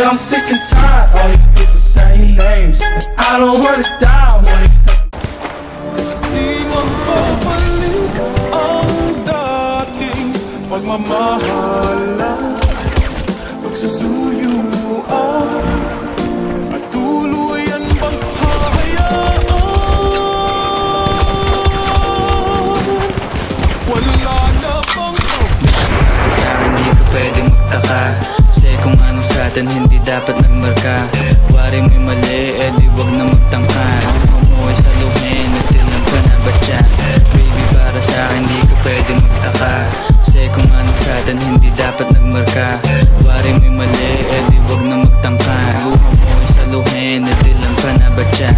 I'm sick and tired, all these people saying names, and I don't wanna die when they say. Di magbabalik ang dating pagmamahalan, pagsusuyuan, at tuluyan bang hahayaan? Wala na bang Sa akin di ka pwedeng magtaka, kasi kung ano sa atin hindi dapat nagmarka. Wari may mali, di wag na magtangka. Umuwi sa luhin, nagtilang ka na ba siya? Baby, para sa akin di ka pwedeng magtaka, kasi kung ano sa atin hindi dapat nagmarka. Wari may mali, di wag na magtangka. Umuwi sa luhin, nagtilang ka na ba siya?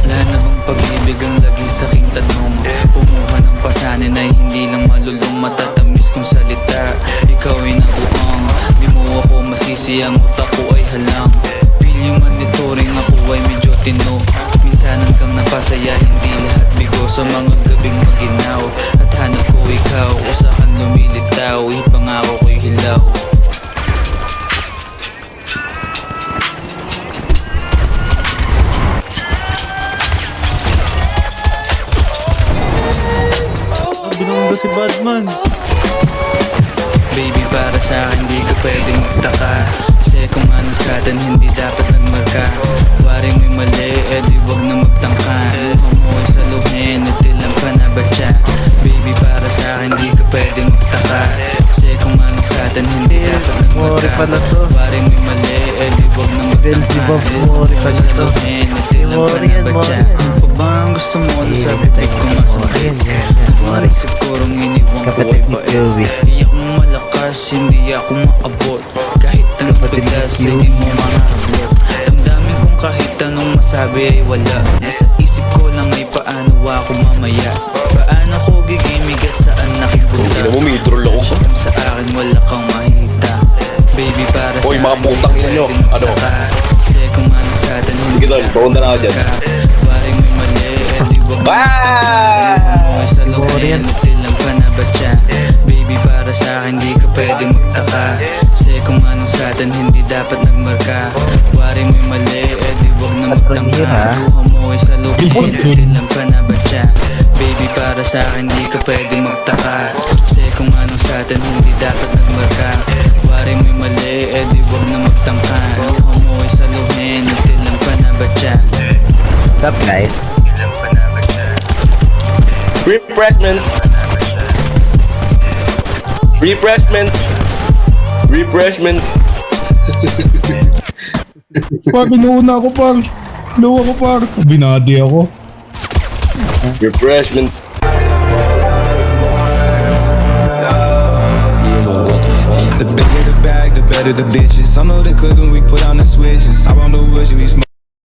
Wala na bang pag-ibig ang lagi sa aking tanong? Kumuha ng pasanin ay hindi lang malulong, matatamis kong salita. Ikaw ay nabuang, di mo ako masisi, ang utak ko ay halang. Feel yung monitoring, ako ay medyo tino. Minsanan kang napasaya, hindi lahat bigo. Sa mga gabing maginaw, at hanap ko ikaw, usahan lumilitaw, ipangako ko'y hilaw. Binunggo si Badman. Baby, para sa akin di ka pwedeng magtaka, kasi kung ano sa atin hindi dapat nagmarka. Waring may mali, di wag na magtangka. Umuwi sa luhin, natilang ka na ba siya? Baby, para sa akin di ka pwedeng magtaka, kasi kung ano sa atin hindi dapat nagmarka. Waring may mali, di wag na magtangka. Umuwi sa luhin, natilang ka na ba siya? Pag ba ang gusto mo na sa bibig ko masakit? Ang sigurong iniwan ko ay bait. Di ako malakas, hindi ako maabot, kahit ang pilas hindi mo makahabot. Damdamin kong kahit anong masabi ay wala. Nasa isip ko lang ay paano ako mamaya. Paano ko gigimig at saan nakipunta? Hindi mo may idrol ako. Kung sa akin wala kang mahita. Baby, para sa Hoy, mga akin putang ina nyo. Ano? Kasi kung ano sa atin hindi Sige tol, paunta na ako dyan. waring may mali, di wag Ah! sa luhin, natilang ka na ba siya? Baby, para sa akin di ka pwedeng magtaka, kasi kung ano sa atin hindi dapat nagmarka. Waring may mali, di wag na magtangka. Luha mo ay sa luhin, natilang ka na ba siya? Baby, para sa akin di ka pwedeng magtaka, kasi kung ano sa atin hindi dapat nagmarka. Waring may mali, di wag na magtangka. Luha mo ay sa luhin, natilang ka na ba siya? What's up, guys? Refreshment. Refreshment. Refreshment. Par, binuuna ako, par. Luwa ko, par. Binadi ako. Refreshment. The bigger the bag, the better the bitches. I know the clip when we put on the switches. I on the woods and we smoke.